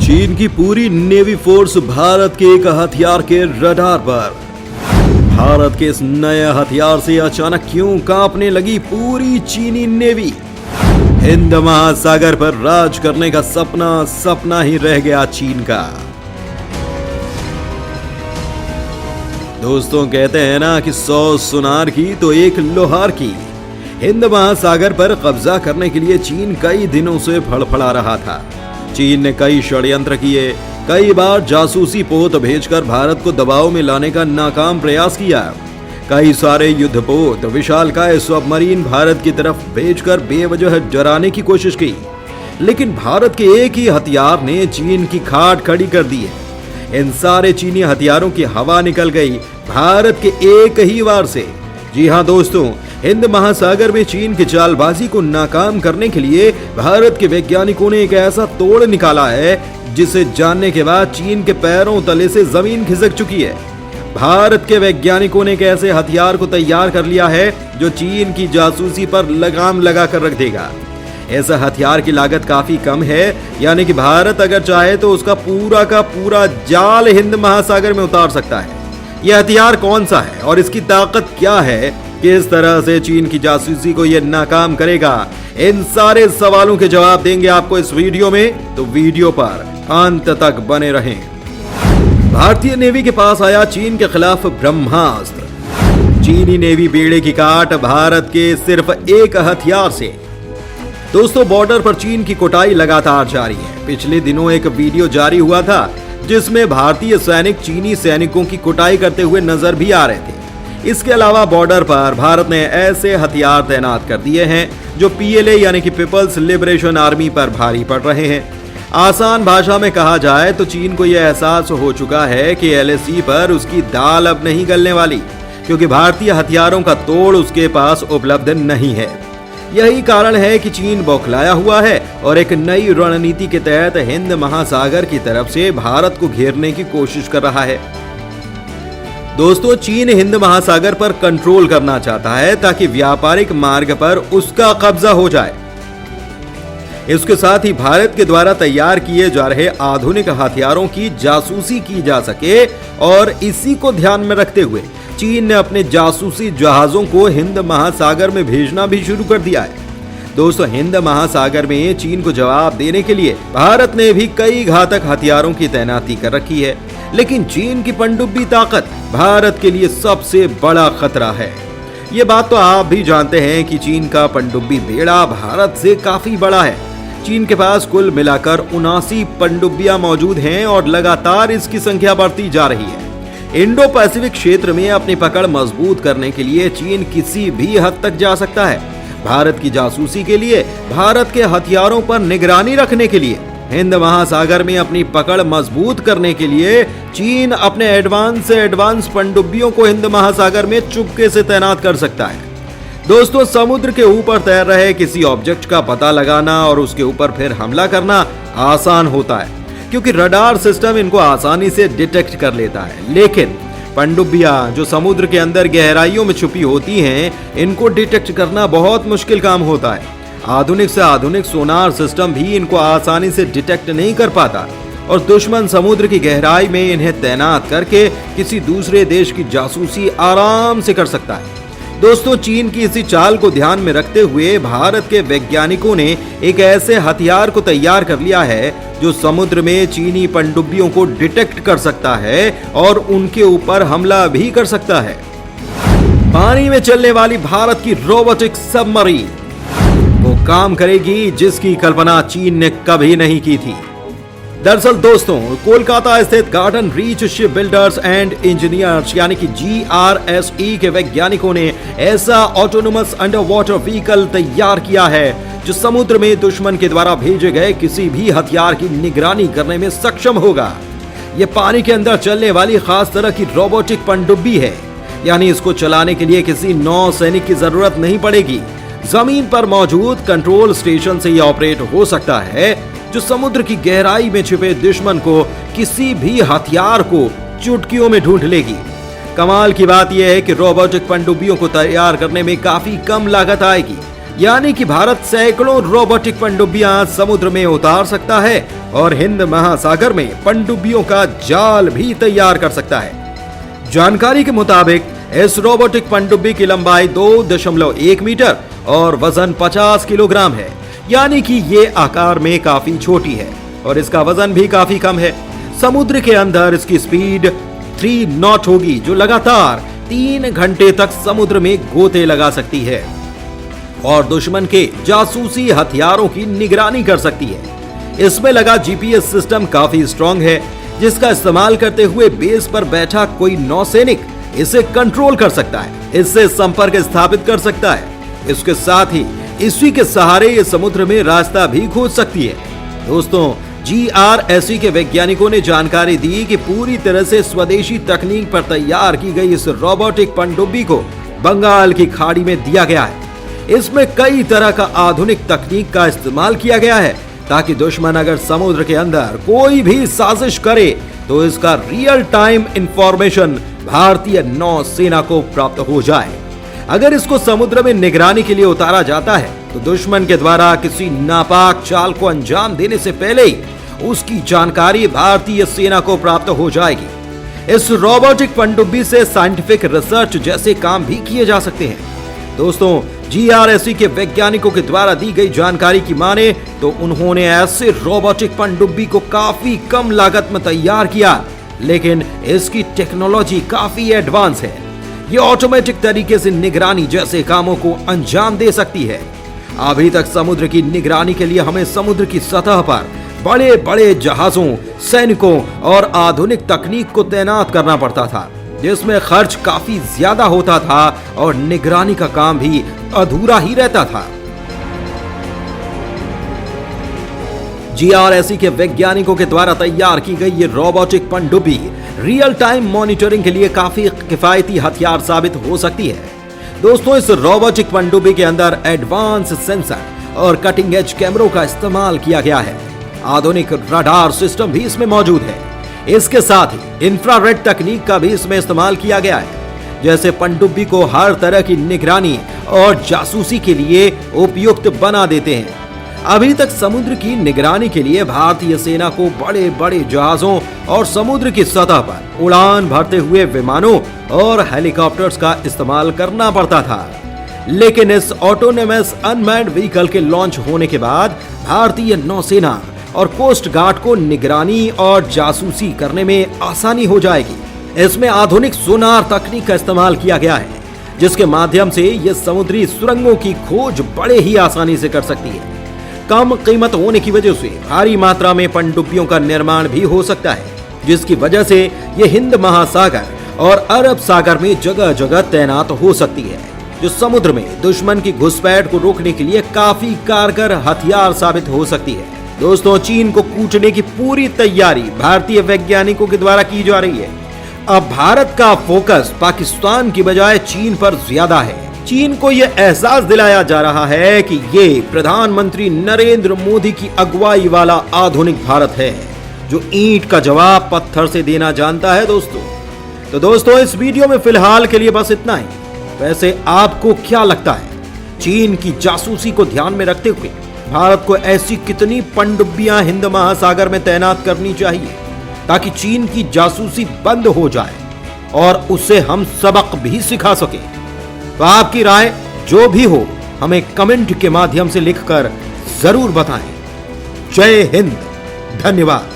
चीन की पूरी नेवी फोर्स भारत के एक हथियार के रडार पर। भारत के इस नए हथियार से अचानक क्यों कांपने लगी पूरी चीनी नेवी। हिंद महासागर पर राज करने का सपना सपना ही रह गया चीन का। दोस्तों कहते हैं ना कि 100 सुनार की तो एक लोहार की। हिंद महासागर पर कब्जा करने के लिए चीन कई दिनों से फड़फड़ा रहा था। चीन ने कई षड्यंत्र किए, कई बार जासूसी पोत भेजकर भारत को दबाव में लाने का नाकाम प्रयास किया। कई सारे युद्धपोत, विशालकाय सबमरीन भारत की तरफ भेजकर बेवजह डराने की कोशिश की, लेकिन भारत के एक ही हथियार ने चीन की खाट खड़ी कर दी है। इन सारे चीनी हथियारों की हवा निकल गई भारत के एक ही वार से। जी हां दोस्तों, हिंद महासागर में चीन की चालबाजी को नाकाम करने के लिए भारत के वैज्ञानिकों ने एक ऐसा तोड़ निकाला है जिसे जानने के बाद चीन के पैरों तले से जमीन खिसक चुकी है। भारत के वैज्ञानिकों ने एक ऐसे हथियार को तैयार कर लिया है जो चीन की जासूसी पर लगाम लगा कर रख देगा। ऐसा हथियार की लागत काफी कम है, यानी कि भारत अगर चाहे तो उसका पूरा का पूरा जाल हिंद महासागर में उतार सकता है। यह हथियार कौन सा है और इसकी ताकत क्या है, किस तरह से चीन की जासूसी को यह नाकाम करेगा, इन सारे सवालों के जवाब देंगे आपको इस वीडियो में, तो वीडियो पर अंत तक बने रहें। भारतीय नेवी के पास आया चीन के खिलाफ ब्रह्मास्त्र। चीनी नेवी बेड़े की काट भारत के सिर्फ एक हथियार से। दोस्तों, बॉर्डर पर चीन की कुटाई लगातार जारी है। पिछले दिनों एक वीडियो जारी हुआ था जिसमें भारतीय सैनिक चीनी सैनिकों की कुटाई करते हुए नजर भी आ रहे थे। इसके अलावा बॉर्डर पर भारत ने ऐसे हथियार तैनात कर दिए हैं जो PLA यानी कि पीपल्स लिबरेशन आर्मी पर भारी पड़ रहे हैं। आसान भाषा में कहा जाए तो चीन को यह एहसास हो चुका है कि LAC पर उसकी दाल अब नहीं गलने वाली, क्योंकि भारतीय हथियारों का तोड़ उसके पास उपलब्ध नहीं है। यही कारण है कि चीन बौखलाया हुआ है और एक नई रणनीति के तहत हिंद महासागर की तरफ से भारत को घेरने की कोशिश कर रहा है। दोस्तों, चीन हिंद महासागर पर कंट्रोल करना चाहता है ताकि व्यापारिक मार्ग पर उसका कब्जा हो जाए। इसके साथ ही भारत के द्वारा तैयार किए जा रहे आधुनिक हथियारों की जासूसी की जा सके, और इसी को ध्यान में रखते हुए चीन ने अपने जासूसी जहाजों को हिंद महासागर में भेजना भी शुरू कर दिया है। दोस्तों, हिंद महासागर में चीन को जवाब देने के लिए भारत ने भी कई घातक हथियारों की तैनाती कर रखी है, लेकिन चीन की पनडुब्बी ताकत भारत के लिए सबसे बड़ा खतरा है। ये बात तो आप भी जानते हैं कि चीन का पनडुब्बी बेड़ा भारत से काफी बड़ा है। चीन के पास कुल मिलाकर 79 पनडुब्बियां मौजूद हैं और लगातार इसकी संख्या बढ़ती जा रही है। इंडो पैसिफिक क्षेत्र में अपनी पकड़ मजबूत करने के लिए चीन किसी भी हद तक जा सकता है। भारत की जासूसी के लिए, भारत के हथियारों पर निगरानी रखने के लिए, हिंद महासागर में अपनी पकड़ मजबूत करने के लिए चीन अपने एडवांस से एडवांस पनडुब्बियों को हिंद महासागर में चुपके से तैनात कर सकता है। दोस्तों, समुद्र के ऊपर तैर रहे किसी ऑब्जेक्ट का पता लगाना और उसके ऊपर फिर हमला करना आसान होता है, क्योंकि रडार सिस्टम इनको आसानी से डिटेक्ट कर लेता है। लेकिन पनडुब्बियां जो समुद्र के अंदर गहराइयों में छुपी होती हैं, इनको डिटेक्ट करना बहुत मुश्किल काम होता है। आधुनिक से आधुनिक सोनार सिस्टम भी इनको आसानी से डिटेक्ट नहीं कर पाता, और दुश्मन समुद्र की गहराई में इन्हें तैनात करके किसी दूसरे देश की जासूसी आराम से कर सकता है। दोस्तों, चीन की इसी चाल को ध्यान में रखते हुए भारत के वैज्ञानिकों ने एक ऐसे हथियार को तैयार कर लिया है जो समुद्र में चीनी पनडुब्बियों को डिटेक्ट कर सकता है और उनके ऊपर हमला भी कर सकता है। पानी में चलने वाली भारत की रोबोटिक सबमरीन वो काम करेगी जिसकी कल्पना चीन ने कभी नहीं की थी। दरअसल दोस्तों, कोलकाता स्थित garden reach ship builders and engineers यानी कि GRSE के वैज्ञानिकों ने ऐसा ऑटोनोमस अंडर वाटर व्हीकल तैयार किया है जो समुद्र में दुश्मन के द्वारा भेजे गए किसी भी हथियार की निगरानी करने में सक्षम होगा। यह पानी के अंदर चलने वाली खास तरह की रोबोटिक पनडुब्बी है, यानी इसको चलाने के लिए किसी नौ सैनिक की जरूरत नहीं पड़ेगी। जमीन पर मौजूद कंट्रोल स्टेशन से यह ऑपरेट हो सकता है, जो समुद्र की गहराई में छिपे दुश्मन को किसी भी हथियार को चुटकियों में ढूंढ लेगी। कमाल की बात यह है कि रोबोटिक पनडुब्बियों को तैयार करने में काफी कम लागत आएगी। यानी कि भारत सैकड़ों रोबोटिक पनडुब्बियां समुद्र में उतार सकता है और हिंद महासागर में पनडुब्बियों का जाल भी तैयार कर सकता है। जानकारी के मुताबिक इस रोबोटिक पनडुब्बी की लंबाई 2.1 मीटर और वजन 50 किलोग्राम है, यानी कि ये आकार में काफी छोटी है और इसका वजन भी काफी कम है। समुद्र के अंदर इसकी स्पीड 3 नॉट होगी, जो लगातार 3 घंटे तक समुद्र में गोते लगा सकती है और दुश्मन के जासूसी हथियारों की निगरानी कर सकती है। इसमें लगा जीपीएस सिस्टम काफी स्ट्रॉन्ग है, जिसका इस्तेमाल करते हुए बेस पर बैठा कोई नौसैनिक इसे कंट्रोल कर सकता है, इससे संपर्क स्थापित कर सकता है। इसके साथ ही इसी के सहारे ये समुद्र में रास्ता भी खोज सकती है। दोस्तों, GRSE के वैज्ञानिकों ने जानकारी दी कि पूरी तरह से स्वदेशी तकनीक पर तैयार की गई इस रोबोटिक पनडुब्बी को बंगाल की खाड़ी में दिया गया है। इसमें कई तरह का आधुनिक तकनीक का इस्तेमाल किया गया है ताकि दुश्मन अगर समुद्र के अंदर कोई भी साजिश करे तो इसका रियल टाइम इंफॉर्मेशन भारतीय नौसेना को प्राप्त हो जाए। अगर इसको समुद्र में निगरानी के लिए उतारा जाता है तो दुश्मन के द्वारा किसी नापाक चाल को अंजाम देने से पहले ही उसकी जानकारी भारतीय सेना को प्राप्त हो जाएगी। इस रोबोटिक पनडुब्बी से साइंटिफिक रिसर्च जैसे काम भी किए जा सकते हैं। दोस्तों, GRSE के वैज्ञानिकों के द्वारा दी गई जानकारी की माने तो उन्होंने ऐसे रोबोटिक पनडुब्बी को काफी कम लागत में तैयार किया, लेकिन इसकी टेक्नोलॉजी काफी एडवांस है। ये ऑटोमेटिक तरीके से निगरानी जैसे कामों को अंजाम दे सकती है। अभी तक समुद्र की निगरानी के लिए हमें समुद्र की सतह पर बड़े बड़े जहाजों, सैनिकों और आधुनिक तकनीक को तैनात करना पड़ता था, जिसमें खर्च काफी ज्यादा होता था और निगरानी का काम भी अधूरा ही रहता था। GRSE के वैज्ञानिकों के द्वारा तैयार की गई ये रोबोटिक पनडुब्बी रियल टाइम मॉनिटरिंग के लिए काफी किफायती हथियार साबित हो सकती है। दोस्तों, इस रोबोटिक पनडुब्बी के अंदर एडवांस सेंसर और कटिंग एज कैमरों का इस्तेमाल किया गया है। आधुनिक रडार सिस्टम भी इसमें मौजूद है। इसके साथ ही इंफ्रारेड तकनीक का भी इसमें इस्तेमाल किया गया है, जैसे पनडुब्बी को हर तरह की निगरानी और जासूसी के लिए उपयुक्त बना देते हैं। अभी तक समुद्र की निगरानी के लिए भारतीय सेना को बड़े बड़े जहाजों और समुद्र की सतह पर उड़ान भरते हुए विमानों और हेलीकॉप्टर्स का इस्तेमाल करना पड़ता था, लेकिन इस ऑटोनोमस अनमैन्ड व्हीकल के लॉन्च होने के बाद भारतीय नौसेना और कोस्ट गार्ड को निगरानी और जासूसी करने में आसानी हो जाएगी। इसमें आधुनिक सोनार तकनीक का इस्तेमाल किया गया है, जिसके माध्यम से यह समुद्री सुरंगों की खोज बड़े ही आसानी से कर सकती है। कम कीमत होने की वजह से भारी मात्रा में पनडुब्बियों का निर्माण भी हो सकता है, जिसकी वजह से ये हिंद महासागर और अरब सागर में जगह जगह तैनात हो सकती है, जो समुद्र में दुश्मन की घुसपैठ को रोकने के लिए काफी कारगर हथियार साबित हो सकती है। दोस्तों, चीन को कूटने की पूरी तैयारी भारतीय वैज्ञानिकों के द्वारा की जा रही है। अब भारत का फोकस पाकिस्तान की बजाय चीन पर ज्यादा है। चीन को यह एहसास दिलाया जा रहा है कि ये प्रधानमंत्री नरेंद्र मोदी की अगुवाई वाला आधुनिक भारत है, जो ईंट का जवाब पत्थर से देना जानता है। दोस्तों, इस वीडियो में फिलहाल के लिए बस इतना ही। वैसे आपको क्या लगता है, चीन की जासूसी को ध्यान में रखते हुए भारत को ऐसी कितनी पनडुब्बियां हिंद महासागर में तैनात करनी चाहिए ताकि चीन की जासूसी बंद हो जाए और उसे हम सबक भी सिखा सके? तो आपकी राय जो भी हो, हमें कमेंट के माध्यम से लिखकर जरूर बताएं। जय हिंद, धन्यवाद।